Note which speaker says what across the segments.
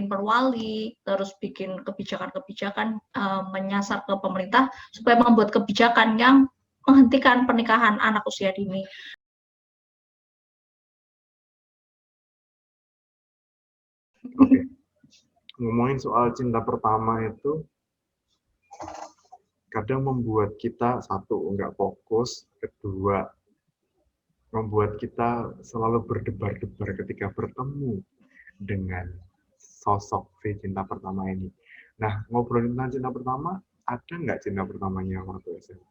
Speaker 1: bikin perwali, terus bikin kebijakan-kebijakan menyasar ke pemerintah supaya membuat kebijakan yang menghentikan pernikahan anak usia dini.
Speaker 2: Oke, ngomongin soal cinta pertama itu kadang membuat kita satu nggak fokus, kedua membuat kita selalu berdebar-debar ketika bertemu dengan sosok si cinta pertama ini. Nah, ngobrolin tentang cinta pertama, ada nggak cinta pertamanya waktu SMA?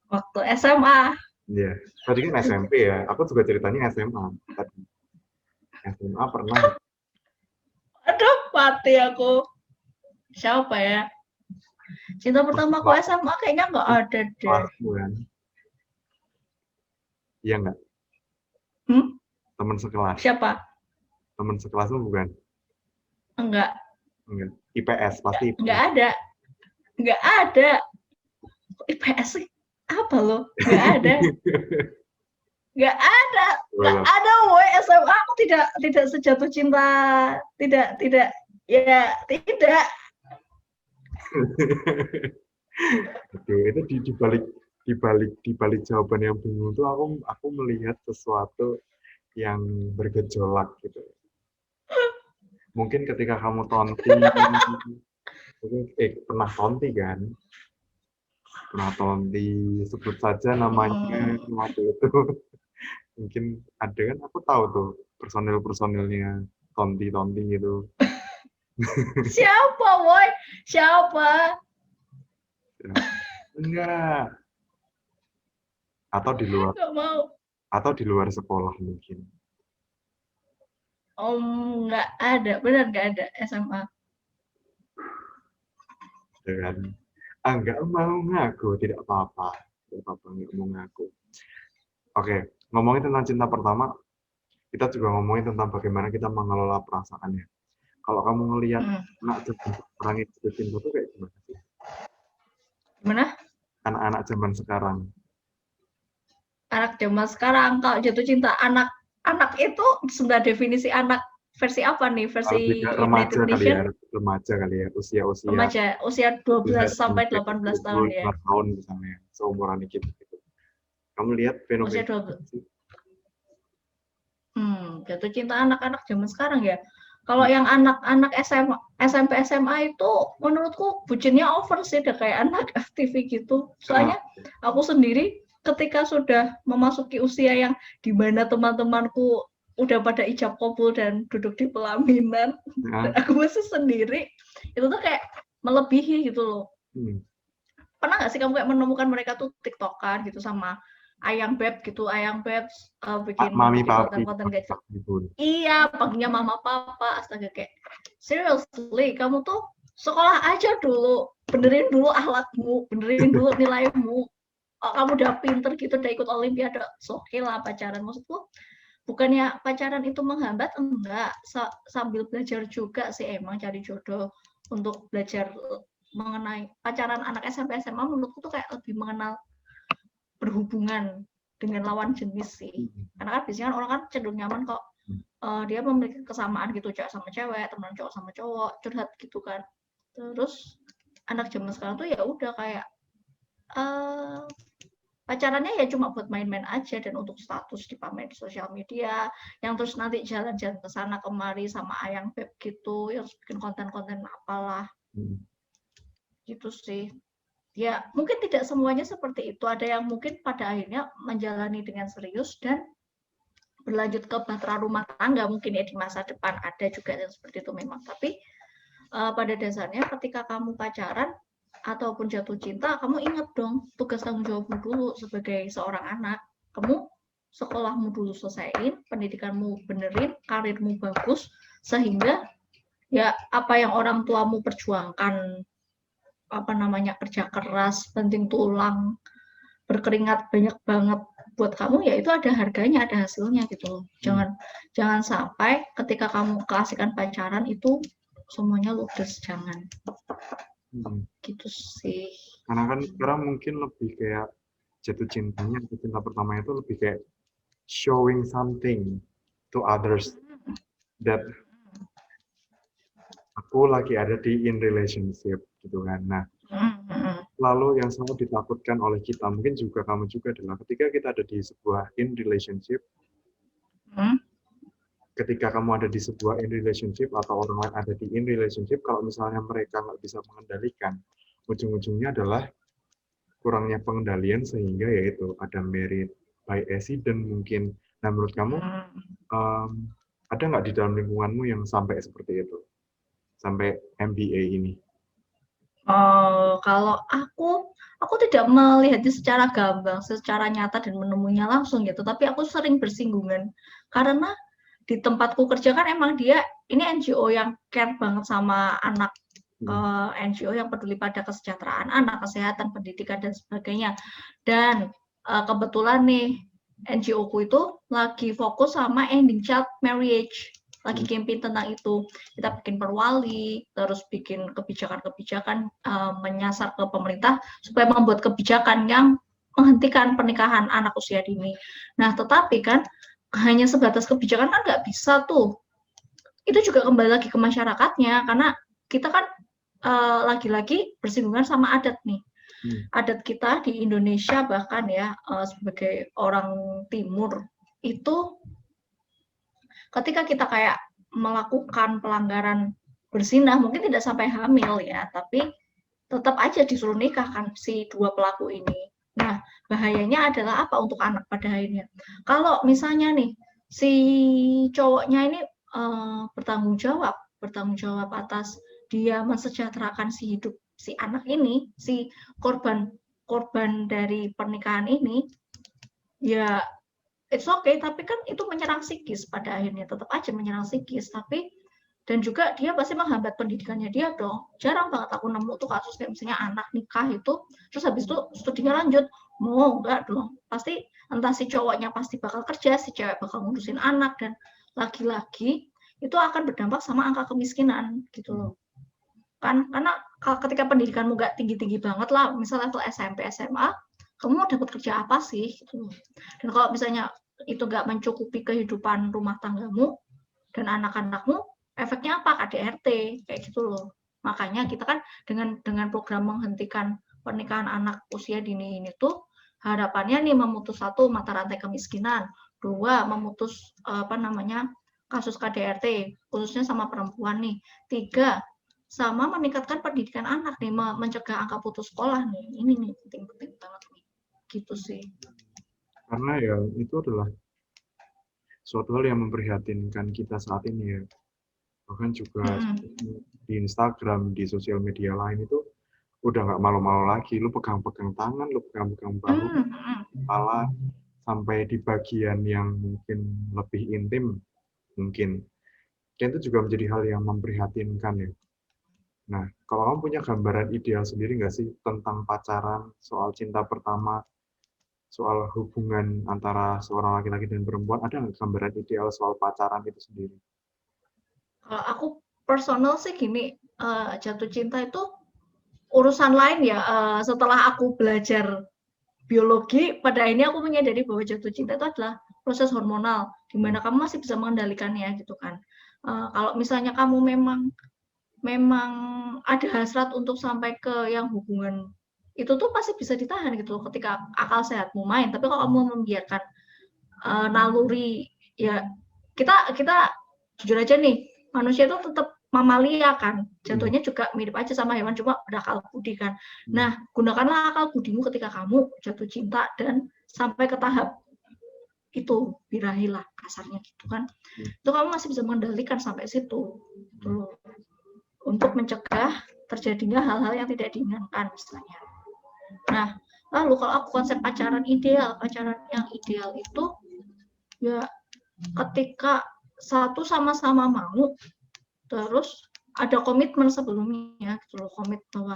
Speaker 1: Waktu SMA.
Speaker 2: Iya, tadi kan SMP ya. Aku juga ceritanya SMA. Tadi SMA pernah.
Speaker 1: Aduh, mati aku. Siapa ya? Cinta pertama aku SMA kayaknya nggak ada deh.
Speaker 2: Kelasmu kan? Iya nggak? Teman sekelas.
Speaker 1: Siapa?
Speaker 2: Teman sekelasmu bukan?
Speaker 1: Enggak.
Speaker 2: Enggak. IPS pasti.
Speaker 1: Enggak ada. Enggak ada. IPS apa loh? Enggak ada. Enggak ada. Enggak ada, woy. SMA aku tidak sejatuh cinta. Tidak. Ya, tidak.
Speaker 2: Aduh, itu di balik jawaban yang bingung tuh aku melihat sesuatu yang bergejolak gitu. Mungkin ketika kamu tonti, pernah tonti kan? Pernah tonti, sebut saja namanya waktu itu. Mungkin ada kan, aku tahu tuh personil-personilnya tonti gitu.
Speaker 1: Siapa, woy? Siapa?
Speaker 2: Enggak. Atau di luar.
Speaker 1: Enggak mau.
Speaker 2: Atau di luar sekolah mungkin.
Speaker 1: Enggak ada. Benar enggak ada SMA.
Speaker 2: Dan enggak mau ngaku, tidak apa-apa. Tidak apa-apa, enggak mau ngaku. Oke, ngomongin tentang cinta pertama, kita juga ngomongin tentang bagaimana kita mengelola perasaannya. Kalau kamu ngelihat anak zaman sekarang itu cinta tuh kayak gimana sih?
Speaker 1: Gimana?
Speaker 2: Anak-anak zaman sekarang.
Speaker 1: Anak zaman sekarang kalau jatuh cinta anak itu sebenarnya definisi anak versi apa nih? Versi
Speaker 2: remaja
Speaker 1: United
Speaker 2: kali
Speaker 1: Nation?
Speaker 2: ya, remaja kali ya,
Speaker 1: Remaja, usia 12 sampai 18 tahun ya.
Speaker 2: 5 tahun misalnya, seumuran kita gitu. Kamu lihat fenomena
Speaker 1: usia 12. Jatuh cinta anak-anak zaman sekarang ya. Kalau yang anak-anak SMA, SMP, SMA itu menurutku bucinnya over sih, udah kayak anak FTV gitu. Soalnya aku sendiri ketika sudah memasuki usia yang dimana teman-temanku udah pada ijab kabul dan duduk di pelaminan, dan aku masih sendiri, itu tuh kayak melebihi gitu loh. Pernah nggak sih kamu kayak menemukan mereka tuh tiktokan gitu sama Ayang Beb gitu, Ayang Beb bikin konten-konten kayak gitu. Iya, paginya mama papa, astaga kayak seriously, kamu tuh sekolah aja dulu, benerin dulu akhlakmu, benerin dulu nilaimu. Oh, kamu udah pinter gitu, udah ikut olimpiade, oke lah pacaran. Maksudku bukannya pacaran itu menghambat, enggak, sambil belajar juga sih emang cari jodoh untuk belajar mengenai pacaran anak SMP SMA. Menurutku tuh kayak lebih mengenal berhubungan dengan lawan jenis sih, karena kan biasanya orang kan cenderung nyaman kok dia memiliki kesamaan gitu, cewek sama cewek, teman cowok sama cowok, curhat gitu kan. Terus anak zaman sekarang tuh ya udah kayak pacarannya ya cuma buat main-main aja dan untuk status dipamer di sosial media, yang terus nanti jalan-jalan ke sana kemari sama Ayang Beb gitu, yang bikin konten-konten apalah gitu sih. Ya, mungkin tidak semuanya seperti itu. Ada yang mungkin pada akhirnya menjalani dengan serius dan berlanjut ke bahtera rumah tangga mungkin ya di masa depan. Ada juga yang seperti itu memang. Tapi pada dasarnya ketika kamu pacaran ataupun jatuh cinta, kamu ingat dong tugas tanggung jawabmu dulu sebagai seorang anak. Kamu sekolahmu dulu selesaiin, pendidikanmu benerin, karirmu bagus, sehingga ya apa yang orang tuamu perjuangkan, apa namanya, kerja keras, penting tulang, berkeringat banyak banget buat kamu, ya itu ada harganya, ada hasilnya gitu. Jangan sampai ketika kamu keasikan pacaran itu semuanya ludes, jangan. Gitu sih.
Speaker 2: Karena kan sekarang mungkin lebih kayak jatuh cintanya, cinta pertama itu lebih kayak showing something to others that aku lagi ada di in relationship gitu kan. Nah, lalu yang selalu ditakutkan oleh kita, mungkin juga kamu juga adalah ketika kita ada di sebuah in relationship, ketika kamu ada di sebuah in relationship atau orang lain ada di in relationship, kalau misalnya mereka nggak bisa mengendalikan, ujung-ujungnya adalah kurangnya pengendalian sehingga yaitu ada married by accident mungkin. Nah, menurut kamu ada nggak di dalam lingkunganmu yang sampai seperti itu? Sampai MBA ini?
Speaker 1: Kalau aku tidak melihatnya secara gamblang, secara nyata dan menemuinya langsung gitu. Tapi aku sering bersinggungan karena di tempatku kerja kan emang dia ini NGO yang care banget sama anak, NGO yang peduli pada kesejahteraan anak, kesehatan, pendidikan dan sebagainya. Dan kebetulan nih NGO-ku itu lagi fokus sama ending child marriage. Lagi campaign tentang itu. Kita bikin perwali, terus bikin kebijakan-kebijakan menyasar ke pemerintah supaya membuat kebijakan yang menghentikan pernikahan anak usia dini. Nah, tetapi kan hanya sebatas kebijakan kan nggak bisa tuh. Itu juga kembali lagi ke masyarakatnya, karena kita kan lagi-lagi bersinggungan sama adat nih. Adat kita di Indonesia bahkan ya sebagai orang timur itu ketika kita kayak melakukan pelanggaran berzinah, mungkin tidak sampai hamil ya, tapi tetap aja disuruh nikah kan si dua pelaku ini. Nah, bahayanya adalah apa untuk anak pada akhirnya? Kalau misalnya nih, si cowoknya ini bertanggung jawab atas dia mensejahterakan si hidup si anak ini, si korban dari pernikahan ini, ya it's okay, tapi kan itu menyerang psikis pada akhirnya, tetap aja menyerang psikis. Tapi dan juga dia pasti menghambat pendidikannya dia dong. Jarang banget aku nemu tuh kasus kayak misalnya anak nikah itu terus habis itu studinya lanjut. Mau enggak dong, pasti entah si cowoknya pasti bakal kerja, si cewek bakal ngurusin anak, dan lagi-lagi itu akan berdampak sama angka kemiskinan gitu loh. Kan karena ketika pendidikanmu nggak tinggi-tinggi banget lah, misalnya level SMP SMA, kamu mau dapat kerja apa sih gitu. Dan kalau misalnya itu nggak mencukupi kehidupan rumah tanggamu dan anak-anakmu, efeknya apa? KDRT kayak gitu loh. Makanya kita kan dengan program menghentikan pernikahan anak usia dini ini tuh harapannya nih memutus satu mata rantai kemiskinan, dua memutus kasus KDRT khususnya sama perempuan nih, tiga sama meningkatkan pendidikan anak nih, mencegah angka putus sekolah nih. Ini nih penting-penting banget nih. Gitu sih.
Speaker 2: Karena ya itu adalah suatu hal yang memprihatinkan kita saat ini ya. Bahkan juga di Instagram, di sosial media lain itu udah nggak malu-malu lagi. Lu pegang-pegang tangan, lu pegang-pegang bahu, kepala, sampai di bagian yang mungkin lebih intim mungkin. Dan itu juga menjadi hal yang memprihatinkan ya. Nah, kalau kamu punya gambaran ideal sendiri nggak sih tentang pacaran, soal cinta pertama, soal hubungan antara seorang laki-laki dan perempuan, ada nggak gambaran ideal soal pacaran itu sendiri?
Speaker 1: Kalau aku personal sih gini, jatuh cinta itu urusan lain ya. Setelah aku belajar biologi, pada akhirnya aku menyadari bahwa jatuh cinta itu adalah proses hormonal, di mana kamu masih bisa mengendalikannya gitu kan. Kalau misalnya kamu memang ada hasrat untuk sampai ke yang hubungan itu tuh pasti bisa ditahan gitu loh ketika akal sehatmu main. Tapi kalau kamu membiarkan naluri, ya kita jujur aja nih, manusia itu tetap mamalia kan, jatuhnya juga mirip aja sama hewan, cuma berakal budi kan. Nah, gunakanlah akal budimu ketika kamu jatuh cinta dan sampai ke tahap itu birahilah kasarnya gitu kan. Itu kamu masih bisa mengendalikan sampai situ gitu, untuk mencegah terjadinya hal-hal yang tidak diinginkan misalnya. Nah, lalu kalau aku konsep pacaran yang ideal itu ya ketika satu sama-sama mau, terus ada komitmen sebelumnya gitu loh, komit bahwa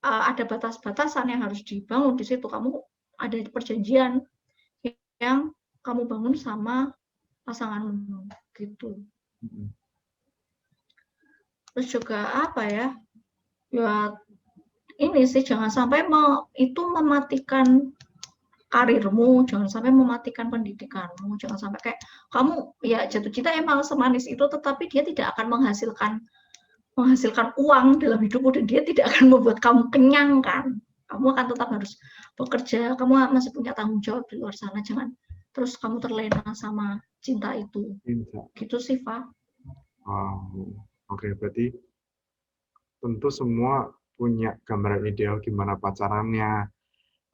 Speaker 1: ada batas-batasan yang harus dibangun di situ. Kamu ada perjanjian yang kamu bangun sama pasanganmu gitu. Terus juga apa ya? Ya ini sih, jangan sampai itu mematikan karirmu, jangan sampai mematikan pendidikanmu, jangan sampai kayak kamu ya jatuh cinta emang semanis itu, tetapi dia tidak akan menghasilkan menghasilkan uang dalam hidupmu dan dia tidak akan membuat kamu kenyang kan. Kamu akan tetap harus bekerja, kamu masih punya tanggung jawab di luar sana, jangan terus kamu terlena sama cinta itu.
Speaker 2: Cinta.
Speaker 1: Gitu sih, Pak.
Speaker 2: Oke, berarti tentu semua punya gambaran ideal gimana pacarannya.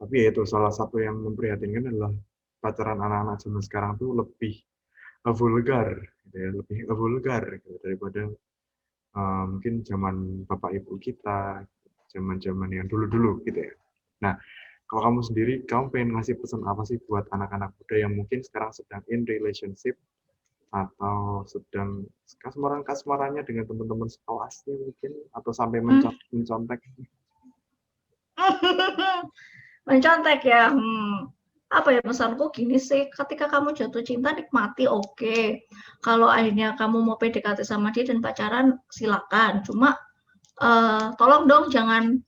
Speaker 2: Tapi ya itu salah satu yang memprihatinkan adalah pacaran anak-anak zaman sekarang tuh lebih vulgar, gitu ya, lebih vulgar gitu, daripada mungkin zaman bapak ibu kita, zaman-zaman yang dulu-dulu gitu ya. Nah, kalau kamu sendiri, kamu pengen ngasih pesan apa sih buat anak-anak muda yang mungkin sekarang sedang in relationship atau sedang kasmarannya dengan teman-teman sekelasnya mungkin, atau sampai mencontek?
Speaker 1: Mencontek ya. Apa ya pesanku gini sih, ketika kamu jatuh cinta nikmati oke. Kalau akhirnya kamu mau PDKT sama dia dan pacaran silakan. Cuma tolong dong jangan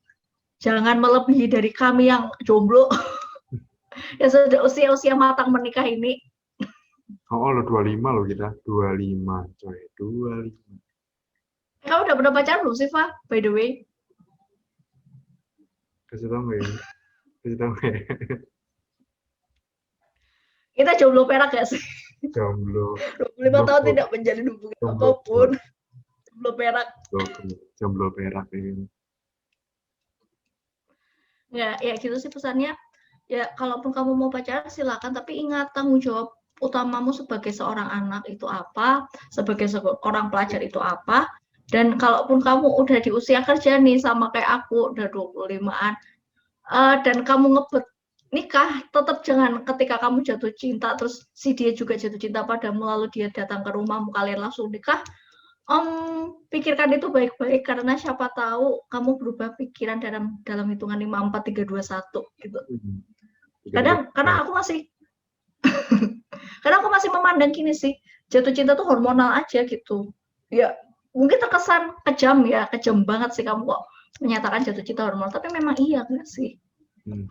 Speaker 1: melebihi dari kami yang jomblo yang sudah usia-usia matang menikah ini.
Speaker 2: Oh, lo 25 lo kita. 25, coy. 25.
Speaker 1: Kamu udah pernah pacaran belum sih, Fa? By the way.
Speaker 2: Kasih tau nggak ya? Kasih tau nggak ya?
Speaker 1: Kita jomblo perak gak sih?
Speaker 2: Jomblo.
Speaker 1: 25 tahun tidak menjalin hubungan apapun. Jomblo perak.
Speaker 2: Jomblo perak ini.
Speaker 1: Ya gitu sih pesannya. Ya kalaupun kamu mau pacaran silakan, tapi ingat tanggung jawab utamamu sebagai seorang anak itu apa, sebagai seorang pelajar itu apa, dan kalaupun kamu udah di usia kerja nih sama kayak aku udah 25-an, dan kamu ngebet nikah, tetap jangan ketika kamu jatuh cinta terus si dia juga jatuh cinta padamu lalu dia datang ke rumahmu kalian langsung nikah. Pikirkan itu baik-baik karena siapa tahu kamu berubah pikiran dalam hitungan 5, 4, 3, 2, 1 gitu. Karena aku masih memandang gini sih, jatuh cinta tuh hormonal aja gitu. Ya, mungkin terkesan kejam banget sih kamu kok menyatakan jatuh cinta hormonal, tapi memang iya nggak sih?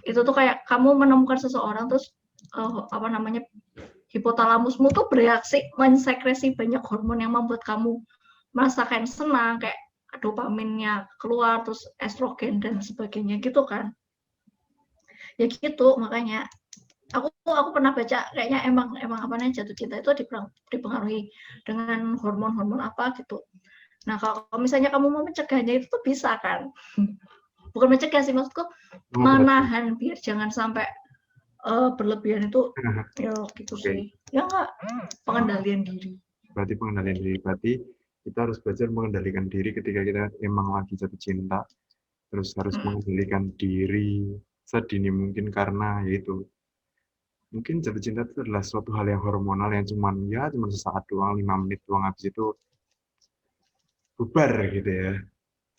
Speaker 1: Itu tuh kayak kamu menemukan seseorang terus hipotalamusmu tuh bereaksi mensekresi banyak hormon yang membuat kamu merasakan senang, kayak dopaminnya keluar, terus estrogen dan sebagainya gitu kan. Ya gitu, makanya aku pernah baca kayaknya emang jatuh cinta itu dipengaruhi dengan hormon-hormon apa gitu. Nah kalau misalnya kamu mau mencegahnya itu tuh bisa kan, bukan mencegah sih maksudku, menahan biar jangan sampai berlebihan itu ya gitu sih. Ya enggak, pengendalian diri.
Speaker 2: Berarti pengendalian diri, berarti kita harus belajar mengendalikan diri ketika kita emang lagi jatuh cinta, terus harus mengendalikan diri sedini mungkin karena yaitu mungkin jatuh cinta itu adalah suatu hal yang hormonal yang cuma sesaat doang, 5 menit doang, habis itu bubar gitu ya.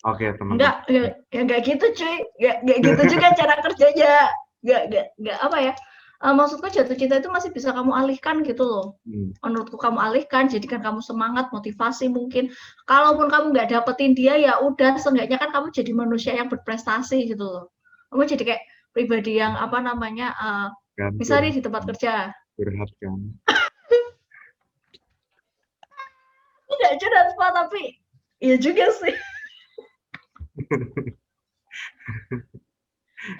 Speaker 2: Oke teman-teman.
Speaker 1: Enggak gitu cuy, enggak gitu juga cara kerjanya, enggak apa ya. Maksudku jatuh cinta itu masih bisa kamu alihkan gitu loh. Menurutku kamu alihkan, jadikan kamu semangat, motivasi mungkin. Kalaupun kamu nggak dapetin dia ya udah, seenggaknya kan kamu jadi manusia yang berprestasi gitu loh. Kamu jadi kayak pribadi yang misalnya di tempat kerja.
Speaker 2: Curhat kan.
Speaker 1: Nggak curhat Pak, tapi iya juga sih.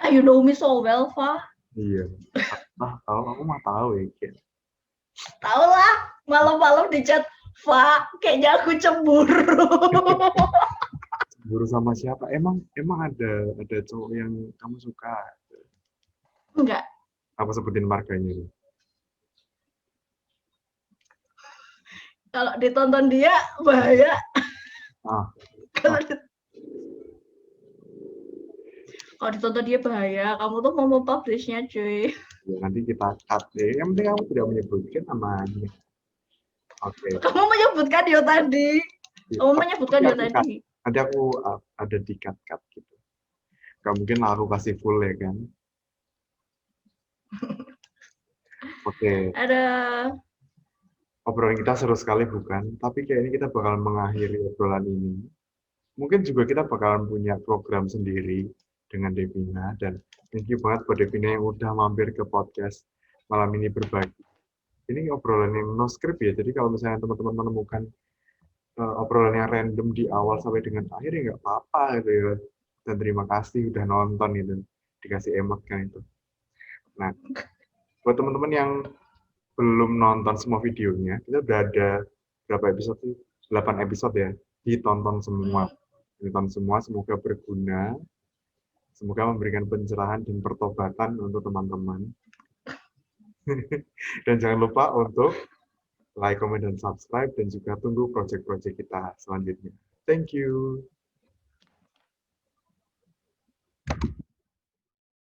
Speaker 1: You know me so well, Fa.
Speaker 2: Iya. Tahu aku mah tahu ya.
Speaker 1: Tahu lah, malam-malam di chat, Fa, kayaknya aku cemburu.
Speaker 2: Cemburu sama siapa? Emang ada cowok yang kamu suka?
Speaker 1: Enggak.
Speaker 2: Apa sebutin marganya ini?
Speaker 1: Kalau ditonton dia bahaya. Kalau ditonton dia bahaya, kamu tuh mau mempublishnya cuy.
Speaker 2: Ya, nanti kita cut deh. Yang penting kamu tidak menyebutkan namanya. Oke.
Speaker 1: Kamu menyebutkan dia tadi. Kamu menyebutkan dia tadi.
Speaker 2: Nanti aku ada di cut gitu. Gak mungkin lah aku kasih full ya kan. Oke.
Speaker 1: Ada.
Speaker 2: Obrolan kita seru sekali bukan? Tapi kayaknya kita bakal mengakhiri obrolan ini. Mungkin juga kita bakalan punya program sendiri dengan Devina, dan thank you banget buat Devina yang udah mampir ke podcast malam ini berbagi. Ini obrolan yang no script ya, jadi kalau misalnya teman-teman menemukan obrolan yang random di awal sampai dengan akhir ya nggak apa-apa gitu ya. Dan terima kasih udah nonton itu, dikasih emot kan itu. Nah, buat teman-teman yang belum nonton semua videonya, kita udah ada berapa episode sih? 8 episode ya. Ditonton semua.
Speaker 1: Hmm.
Speaker 2: Ditonton semua, semoga berguna. Semoga memberikan pencerahan dan pertobatan untuk teman-teman. Dan jangan lupa untuk like, comment, dan subscribe. Dan juga tunggu project-project kita selanjutnya. Thank you.